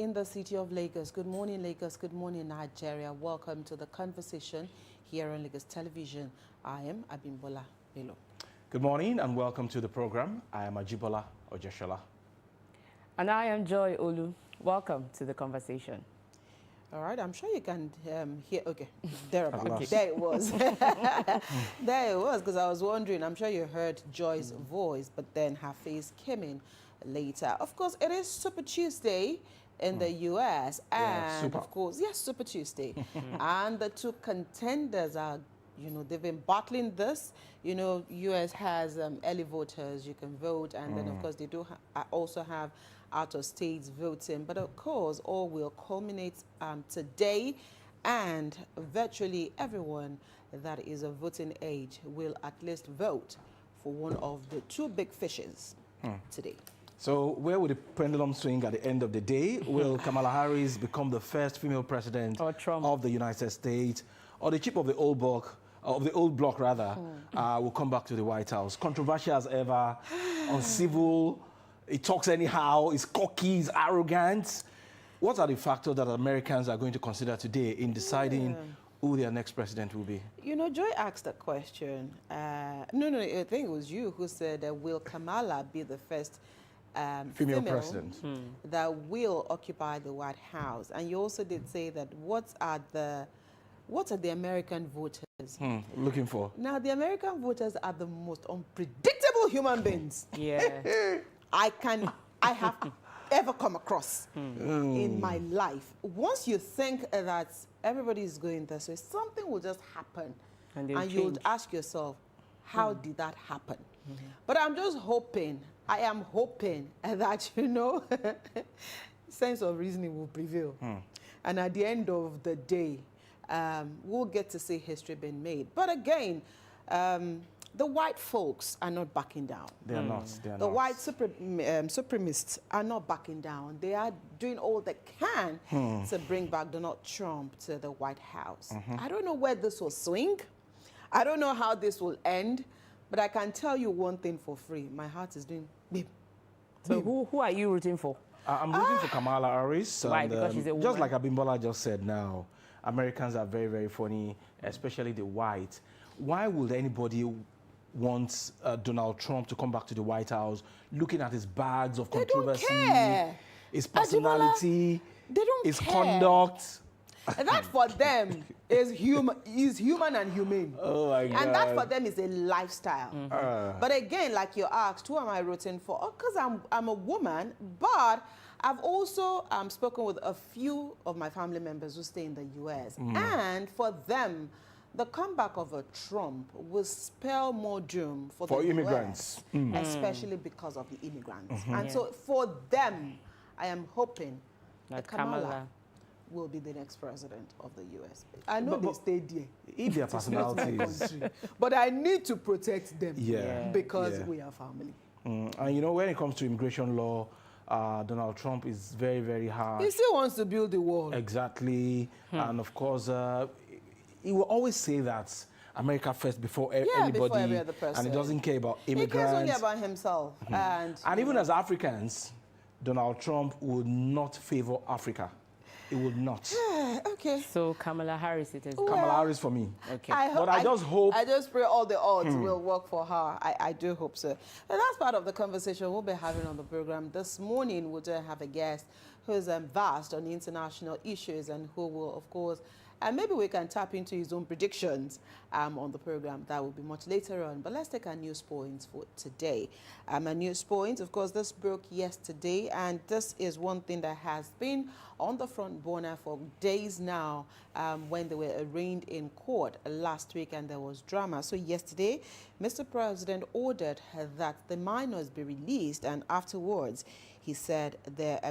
in the city of Lagos. Good morning, Lagos. Good morning, Nigeria. Welcome to the conversation here on Lagos Television. I am Abimbola Bello. Good morning and welcome to the program. I am Ajibola Ojeshola. And I am Joy Olu. Welcome to the conversation. All right, I'm sure you can hear. Okay, thereabout. Okay. There it was. There it was, because I was wondering. I'm sure you heard Joy's voice, but then her face came in later. Of course, it is Super Tuesday in the U.S. and of course, yes, Super Tuesday. And the two contenders are, they've been battling this. U.S. has early voters, you can vote, and then of course they do also have out-of-state voting. But of course, all will culminate today, and virtually everyone that is of voting age will at least vote for one of the two big fishes today. So where will the pendulum swing at the end of the day? Will Kamala Harris become the first female president of the United States, or the chip of the old block, will come back to the White House? Controversial as ever, uncivil, he talks anyhow, he's cocky, he's arrogant. What are the factors that Americans are going to consider today in deciding who their next president will be? Joy asked a question. No, I think it was you who said, will Kamala be the first female president that will occupy the White House? And you also did say that what are the American voters looking for? Now, the American voters are the most unpredictable human beings. Yeah. I have ever come across in my life. Once you think that everybody is going this way, something will just happen. And you'll ask yourself, how did that happen? But I'm just hoping, I am hoping that, sense of reasoning will prevail. And at the end of the day, we'll get to see history being made. But again, the white folks are not backing down. They are not. The white supremacists are not backing down. They are doing all they can to bring back Donald Trump to the White House. I don't know where this will swing. I don't know how this will end. But I can tell you one thing for free. My heart is doing beep. So who are you rooting for? I'm rooting for Kamala Harris. Why? Because she's a woman? Just like Abimbola just said now, Americans are very, very funny, especially the white. Why would anybody want Donald Trump to come back to the White House, looking at his bags of controversy, his personality, his conduct? And that for them is human and humane. Oh my God. And that for them is a lifestyle. But again, like you asked, who am I rooting for? Oh, because I'm a woman, but I've also spoken with a few of my family members who stay in the U.S. And for them, the comeback of a Trump will spell more doom for the immigrants, especially because of the immigrants. And so for them, I am hoping that Kamala will be the next president of the U.S. I know they stay there. If their personalities. But I need to protect them because we are family. And when it comes to immigration law, Donald Trump is very, very hard. He still wants to build the wall. Exactly. And of course, he will always say that America first before anybody. Before every other person. And he doesn't care about immigrants. He cares only about himself. And even as Africans, Donald Trump would not favor Africa. It would not. Okay. So Kamala Harris it is. Kamala Harris for me. Okay. I just hope. I just pray all the odds will work for her. I do hope so. And that's part of the conversation we'll be having on the program. This morning, we'll have a guest who's vast on international issues and who will, of course, and maybe we can tap into his own predictions on the program. That will be much later on. But let's take our news points for today. Our news points, of course, this broke yesterday, and this is one thing that has been on the front burner for days now when they were arraigned in court last week and there was drama. So yesterday, Mr. President ordered that the minors be released, and afterwards, he said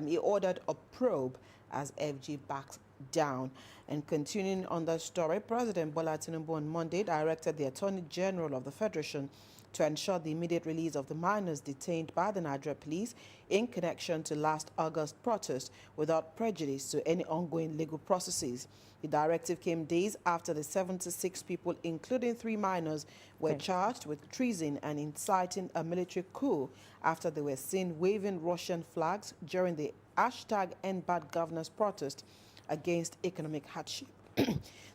he ordered a probe as FG backs down. And continuing on that story, President Bola Tinubu on Monday directed the Attorney General of the Federation to ensure the immediate release of the minors detained by the Nigeria police in connection to last August protest without prejudice to any ongoing legal processes. The directive came days after the 76 people, including 3 minors, were charged with treason and inciting a military coup after they were seen waving Russian flags during the #EndBadGovernance protest against economic hardship.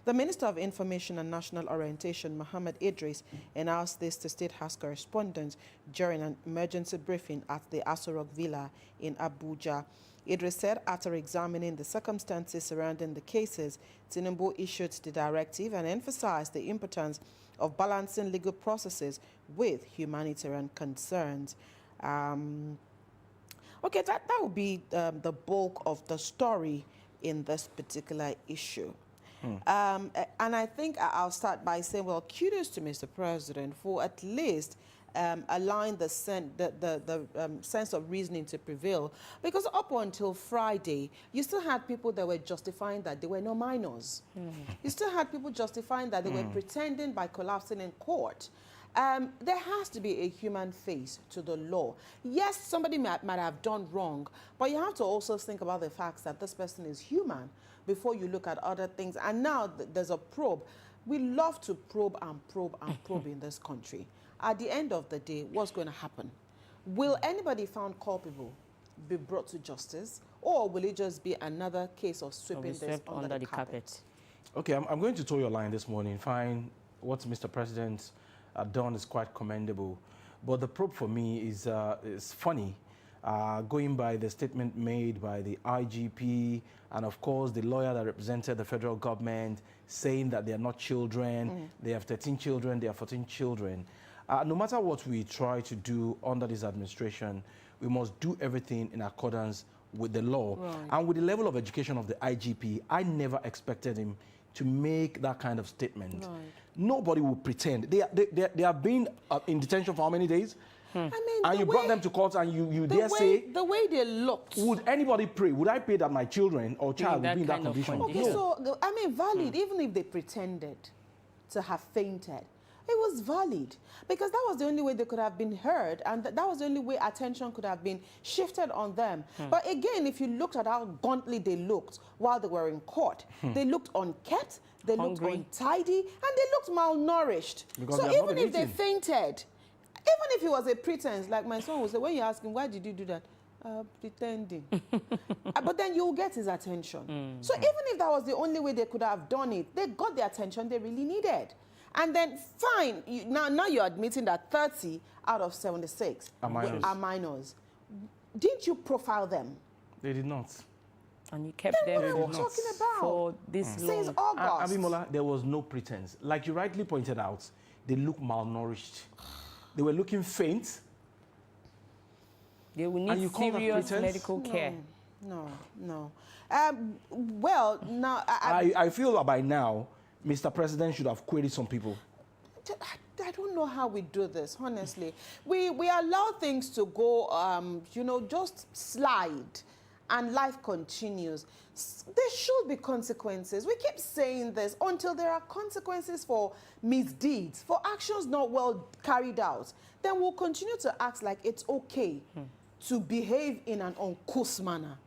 The Minister of Information and National Orientation, Mohammed Idris, announced this to State House correspondents during an emergency briefing at the Aso Rock Villa in Abuja. Idris said after examining the circumstances surrounding the cases, Tinubu issued the directive and emphasized the importance of balancing legal processes with humanitarian concerns. Okay, that would be the bulk of the story in this particular issue. And I think I'll start by saying, well, kudos to Mr. President for at least allowing the sense of reasoning to prevail. Because up until Friday, you still had people that were justifying that they were no minors. You still had people justifying that they were pretending by collapsing in court. There has to be a human face to the law. Yes, somebody might have done wrong, but you have to also think about the facts that this person is human before you look at other things. And now there's a probe. We love to probe and probe and probe in this country. At the end of the day, what's going to happen? Will anybody found culpable be brought to justice, or will it just be another case of sweeping this under the carpet? Okay, I'm going to toe your line this morning. Fine, what Mr. President done is quite commendable. But the probe for me is funny, going by the statement made by the IGP and, of course, the lawyer that represented the federal government saying that they are not children, they have 13 children, they have 14 children. No matter what we try to do under this administration, we must do everything in accordance with the law. Right. And with the level of education of the IGP, I never expected him to make that kind of statement. Right. Nobody will pretend. They have been in detention for how many days? I mean, and you brought them to court and you dare say... The way they looked. Would anybody pray? Would I pray that my children or child would be in that condition? Okay, so, I mean, valid, even if they pretended to have fainted, it was valid because that was the only way they could have been heard, and that was the only way attention could have been shifted on them. But again, if you looked at how gauntly they looked while they were in court, they looked unkept, they looked untidy, and they looked malnourished. Because so even if they fainted, even if it was a pretense, like my son would say, when you ask him, why did you do that? Pretending. But then you'll get his attention. So even if that was the only way they could have done it, they got the attention they really needed. And then, fine, now you're admitting that 30 out of 76 are minors. Didn't you profile them? They did not. And you kept them for this long. Since August. Abimola, there was no pretense. Like you rightly pointed out, they look malnourished. They were looking faint. They will need serious medical care. No. Well, now... I feel that by now, Mr. President should have queried some people. I don't know how we do this, honestly. We allow things to go, just slide, and life continues. There should be consequences. We keep saying this until there are consequences for misdeeds, for actions not well carried out. Then we'll continue to act like it's okay to behave in an uncouth manner.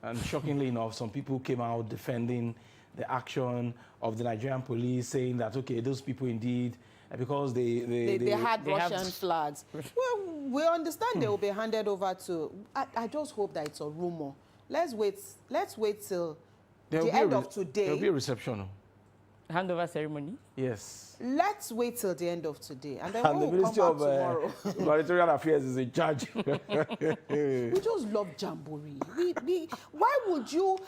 And shockingly enough, some people came out defending the action of the Nigerian police, saying that, okay, those people indeed, because they had Russian flags. Well, we understand they will be handed over to... I just hope that it's a rumor. Let's wait till the end of today. There will be a reception. Handover ceremony? Yes. Let's wait till the end of today, and then we'll come back tomorrow. Humanitarian Affairs is in charge. We just love jamboree. Why would you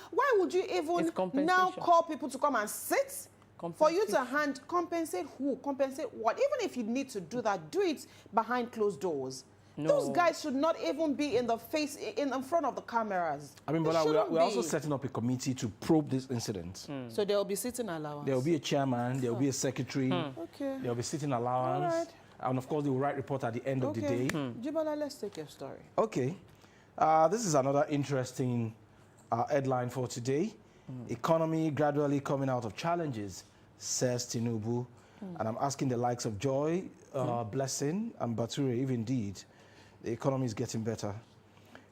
even now call people to come and sit? For you to compensate who? Compensate what? Even if you need to do that, do it behind closed doors. No. Those guys should not even be in front of the cameras. I mean, but we're also setting up a committee to probe this incident. So there will be sitting allowance. There will be a chairman, there will be a secretary, there will be sitting allowance. All right. And of course, they will write report at the end of the day. Jibola, let's take your story. Okay. This is another interesting headline for today. Economy gradually coming out of challenges, says Tinubu. And I'm asking the likes of Joy, blessing and Bature, if indeed the economy is getting better.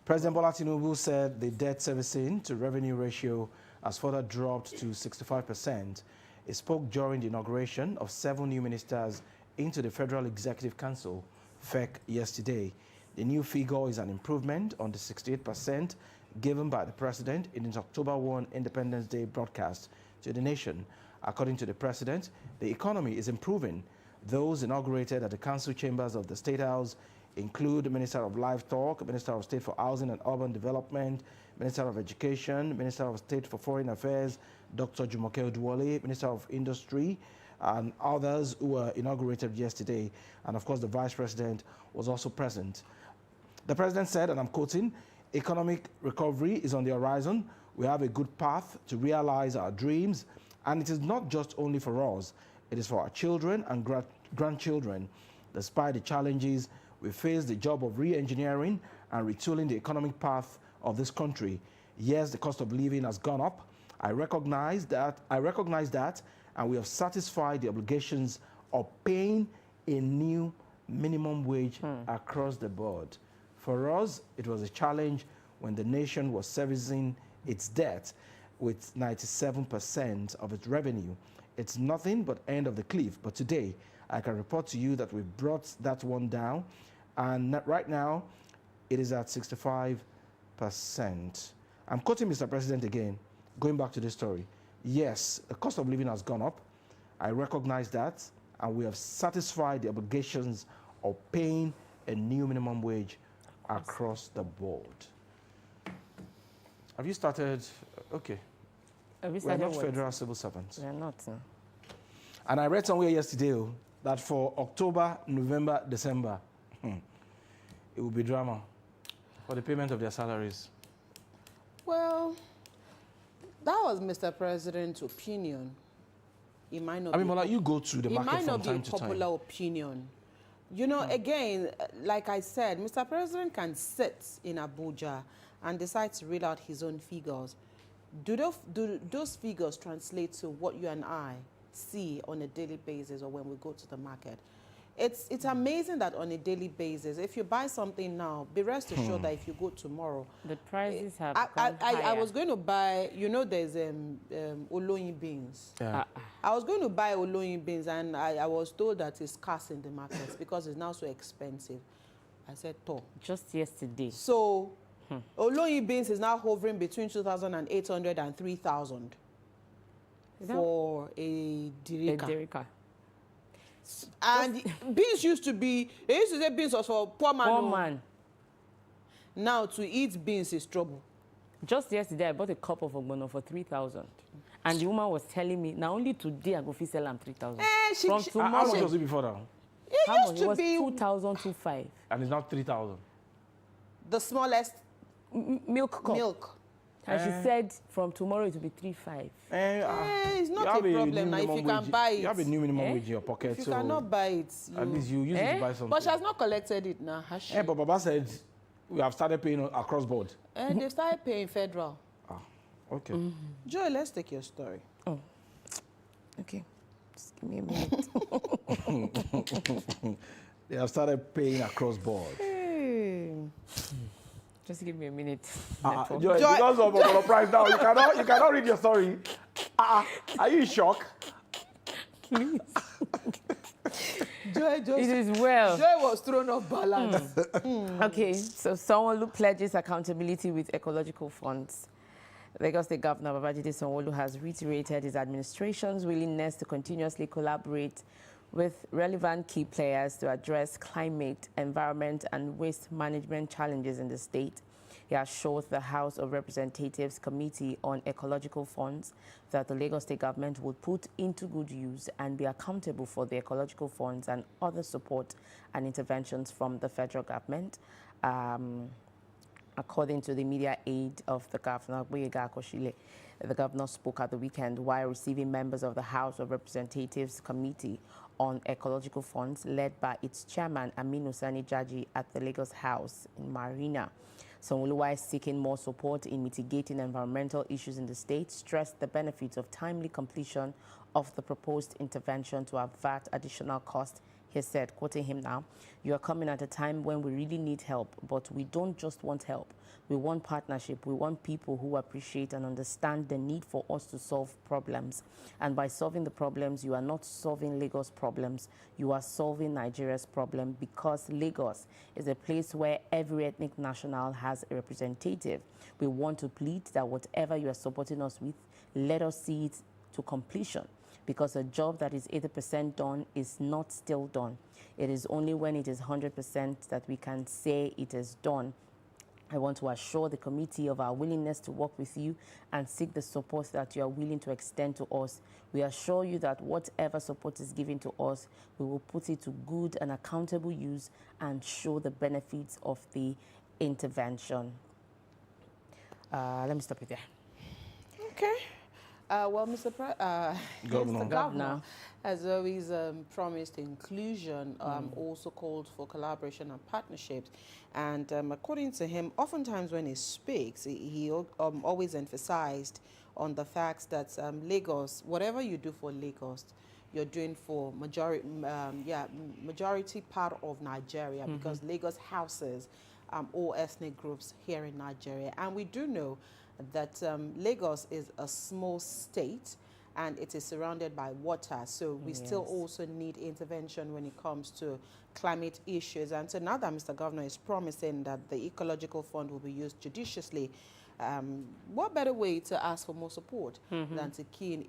President Bola Tinubu said the debt servicing to revenue ratio has further dropped to 65%. He spoke during the inauguration of 7 new ministers into the Federal Executive Council, FEC, yesterday. The new figure is an improvement on the 68% given by the President in his October 1 Independence Day broadcast to the nation. According to the President, the economy is improving. Those inaugurated at the council chambers of the State House include Minister of Livestock, Minister of State for Housing and Urban Development, Minister of Education, Minister of State for Foreign Affairs, Dr. Jumoke Oduwole, Minister of Industry, and others who were inaugurated yesterday. And of course, the Vice President was also present. The President said, and I'm quoting, "Economic recovery is on the horizon. We have a good path to realize our dreams, and it is not just only for us. It is for our children and grandchildren. Despite the challenges, we face the job of re-engineering and retooling the economic path of this country. Yes, the cost of living has gone up. I recognize that, and we have satisfied the obligations of paying a new minimum wage across the board. For us, it was a challenge when the nation was servicing its debt with 97% of its revenue. It's nothing but end of the cliff. But today, I can report to you that we've brought that one down, and right now, it is at 65%. I'm quoting Mr. President again, going back to this story. Yes, the cost of living has gone up. I recognize that, and we have satisfied the obligations of paying a new minimum wage across the board. Have you started? Okay. Have you We're started not what? federal civil servants. We're not. No. And I read somewhere yesterday that for October, November, December, it will be drama for the payment of their salaries. Well, that was Mr. President's opinion. It might not. I mean, Bola, you go through the market from time to It might not be a popular opinion. You know, again, like I said, Mr. President can sit in Abuja and decide to read out his own figures. Do those figures translate to what you and I see on a daily basis or when we go to the market? It's amazing that on a daily basis, if you buy something now, be rest assured that if you go tomorrow, The prices have I gone higher. was going to buy, you know, there's Oloyin beans. Yeah. I was going to buy Oloyin beans, and I was told that it's scarce in the market because it's now so expensive. I said, "Toh." Just yesterday. So, Oloyin beans is now hovering between 2,800 and 3,000 Is that for a a dirika. Derrica? And beans used to be, they used to say beans was for poor man. Poor oh. man. Now to eat beans is trouble. Just yesterday, I bought a cup of ogbono for 3,000. And the woman was telling me, now only today I go fit sell am 3,000. From How tomorrow, much was it before now? It how used much? It to was be 2,205. And it's now 3,000. the smallest Milk cup. milk. And she said from tomorrow it will be 3,500. It's You not have a new problem now if minimum you can wage- buy it. You have a new minimum Eh? wage in your pocket, If you so cannot buy it, at least you use it to buy something. But she has not collected it now, has she? But Baba said we have started paying across board. And they started paying federal. Okay. Joy, let's take your story. Okay. Just give me a minute. They have started paying across board. Just give me a minute. Joy, because of the price now, you cannot read your story. Are you in shock? Please. Joy It is well. Joy was thrown off balance. Okay, so Sanwo-Olu pledges accountability with ecological funds. Lagos State Governor Babajide Sanwo-Olu has reiterated his administration's willingness to continuously collaborate with relevant key players to address climate, environment, and waste management challenges in the state. He assured the House of Representatives Committee on Ecological Funds that the Lagos State government would put into good use and be accountable for the ecological funds and other support and interventions from the federal government. According to the media aide of the governor, Boyega Akoshile, the governor spoke at the weekend while receiving members of the House of Representatives Committee on Ecological Funds, led by its chairman, Aminu Sani Jaji, at the Lagos House in Marina. Sanwo-Olu, is seeking more support in mitigating environmental issues in the state, stressed the benefits of timely completion of the proposed intervention to avert additional costs He said, quoting him now, "You are coming at a time when we really need help, but we don't just want help. We want partnership. We want people who appreciate and understand the need for us to solve problems. And by solving the problems, you are not solving Lagos problems. You are solving Nigeria's problem, because Lagos is a place where every ethnic national has a representative. We want to plead that whatever you are supporting us with, let us see it to completion, because a job that is 80% done is not still done. It is only when it is 100% that we can say it is done. I want to assure the committee of our willingness to work with you and seek the support that you are willing to extend to us. We assure you that whatever support is given to us, we will put it to good and accountable use and show the benefits of the intervention." Let me stop it there. Okay. Well, Mr. Governor. Governor has always promised inclusion, also called for collaboration and partnerships. And according to him, oftentimes when he speaks, he always emphasized on the fact that Lagos, whatever you do for Lagos, you're doing for majority part of Nigeria, because Lagos houses all ethnic groups here in Nigeria. And we do know that Lagos is a small state and it is surrounded by water. So we still also need intervention when it comes to climate issues. And so now that Mr. Governor is promising that the ecological fund will be used judiciously, what better way to ask for more support than to key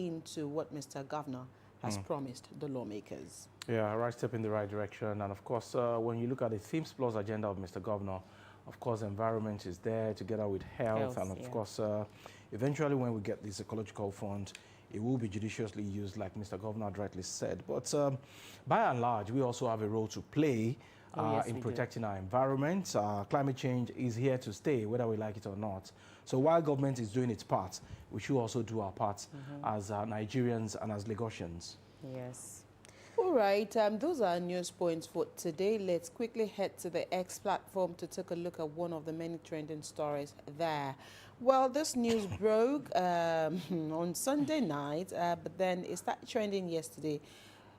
into what Mr. Governor has promised the lawmakers? Yeah, right step in the right direction. And of course, when you look at the Themes Plus agenda of Mr. Governor, of course, environment is there together with health. And of course, eventually when we get this ecological fund, it will be judiciously used, like Mr. Governor rightly said. But by and large, we also have a role to play in protecting our environment. Climate change is here to stay, whether we like it or not. So while government is doing its part, we should also do our part as Nigerians and as Lagosians. Yes. All right, those are news points for today. Let's quickly head to the X platform to take a look at one of the many trending stories there. Well, this news broke on Sunday night, but then it started trending yesterday.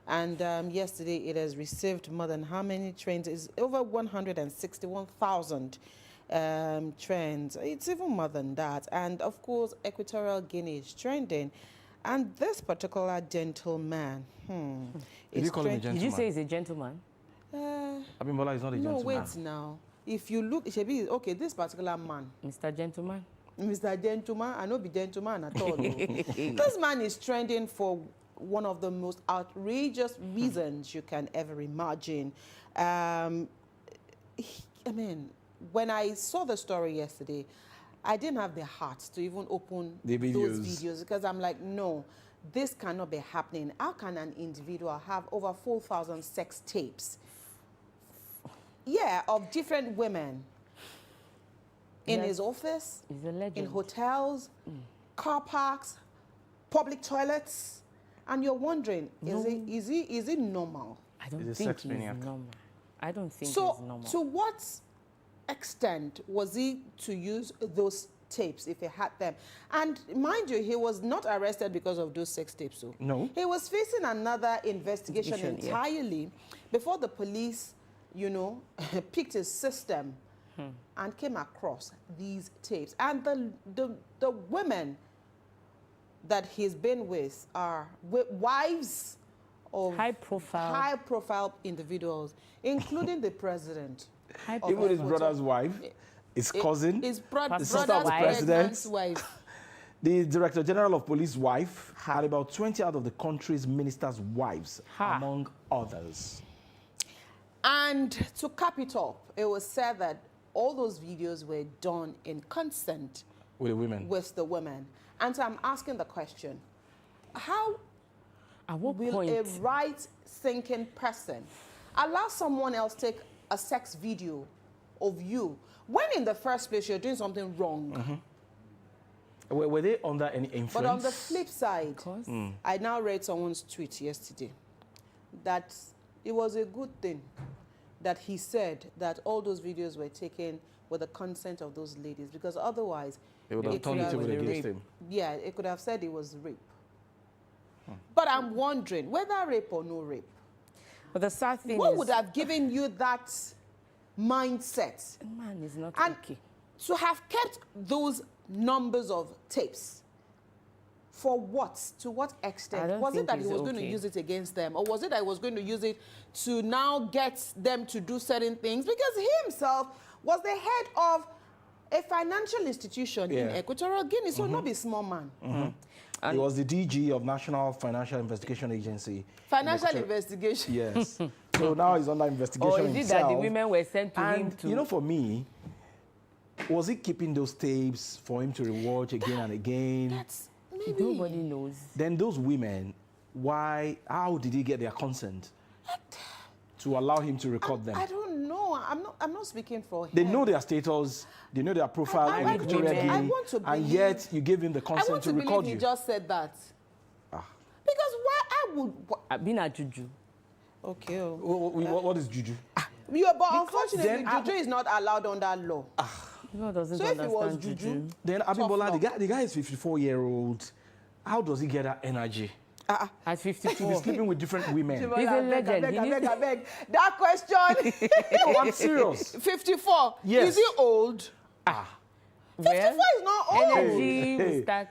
And yesterday it has received more than how many trends? It's over 161,000 trends. It's even more than that. And of course, Equatorial Guinea is trending. And this particular gentleman, Did you call him a gentleman? Did you say he's a gentleman? Abimbola is not a gentleman. No, wait now. If you look, it should be, okay, this particular man. Mr. Gentleman? Mr. Gentleman, I know be gentleman at all. This man is trending for one of the most outrageous reasons you can ever imagine. I mean, when I saw the story yesterday, I didn't have the heart to even open those videos, because I'm like, no, this cannot be happening. How can an individual have over 4,000 sex tapes? Yeah, of different women in his office, he's a legend. in hotels, car parks, public toilets, and you're wondering, is he normal? I don't think he's normal. I don't think he's normal. So to what extent was he to use those tapes if he had them? And mind you, he was not arrested because of those sex tapes. So no. He was facing another investigation entirely before the police, you know, picked his system and came across these tapes. And the women that he's been with are wives of high-profile individuals, including the president. Even his brother's wife, his cousin, his brother's president's wife, the Director General of Police wife, and about 20 out of the country's ministers' wives, among others. And to cap it up, it was said that all those videos were done in consent with the women. And so I'm asking the question, how will a right-thinking person allow someone else take a sex video of you when in the first place you're doing something wrong? Were they under any influence? But on the flip side, I now read someone's tweet yesterday that it was a good thing that he said that all those videos were taken with the consent of those ladies, because otherwise they would have turned it over against him. Yeah, it could have said it was rape. But I'm wondering, whether rape or no rape, But the sad thing What is, would have given you that mindset? man is not And okay. to have kept those numbers of tapes, for what? To what I extent? don't Was it think that he it's was going to okay. use it against them? Or was it that he was going to use it to now get them to do certain things? Because he himself was the head of a financial institution in Yeah. Equatorial Guinea, so not be small man. He was the DG of National Financial Investigation Agency. Financial in Equatorial- investigation. Yes. So now he's under investigation Or is it himself. that the women were sent to him And to... you know, for me, was he keeping those tapes for him to rewatch again and again? That's maybe. Nobody knows. Then those women, how did he get their consent to allow him to record them? I don't know. I'm not speaking for him. They know their status, they know their profile I in want to Equatorial believe- Guinea, I want to and believe- yet you gave him the I consent want to to record believe he you. just said that. Ah. Because why I would... I've been at Juju. Okay. Oh. What is juju? Yeah, but unfortunately, then I- juju is not allowed under law. God doesn't So if it understand was juju, Then Tough Abimbola, luck. the guy is 54-year-old. How does he get that energy? At To be 54. sleeping with different women. He's a legend. I He beg, needs- I beg. That question, No, I'm serious. 54. Yes. Is he old? 54 Well, is not old. energy Hey. will start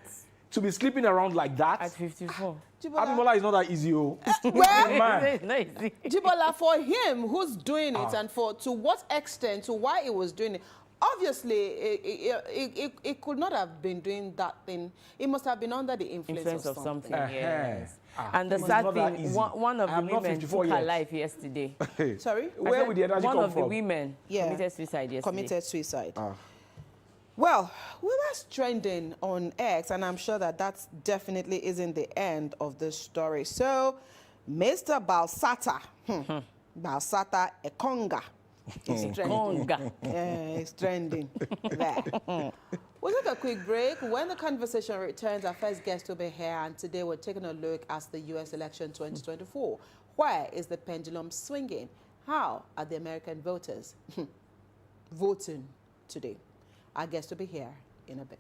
To be sleeping around like at that, 54. Jibola, Abimbola is not that easy. Oh. well, Man. It's not easy. Jibola, for him who's doing it and for to what extent, to why he was doing it, obviously, it could not have been doing that thing. It must have been under the influence Influence of something, Uh-huh. yes. Ah, And the it's sad not that thing, easy. one of I the am not women 54 took her yet. life yesterday. Sorry? Where would the energy One come of the from? women Yeah. committed suicide yesterday. Committed suicide. Ah. Well, we were trending on X, and I'm sure that that definitely isn't the end of the story. So, Mr. Balsata, Balsata Ekonga, is trending. Conga. It's trending there. We'll take a quick break. When the conversation returns, our first guest will be here, and today we're taking a look at the U.S. election 2024. Where is the pendulum swinging? How are the American voters voting today? Our guest will be here in a bit.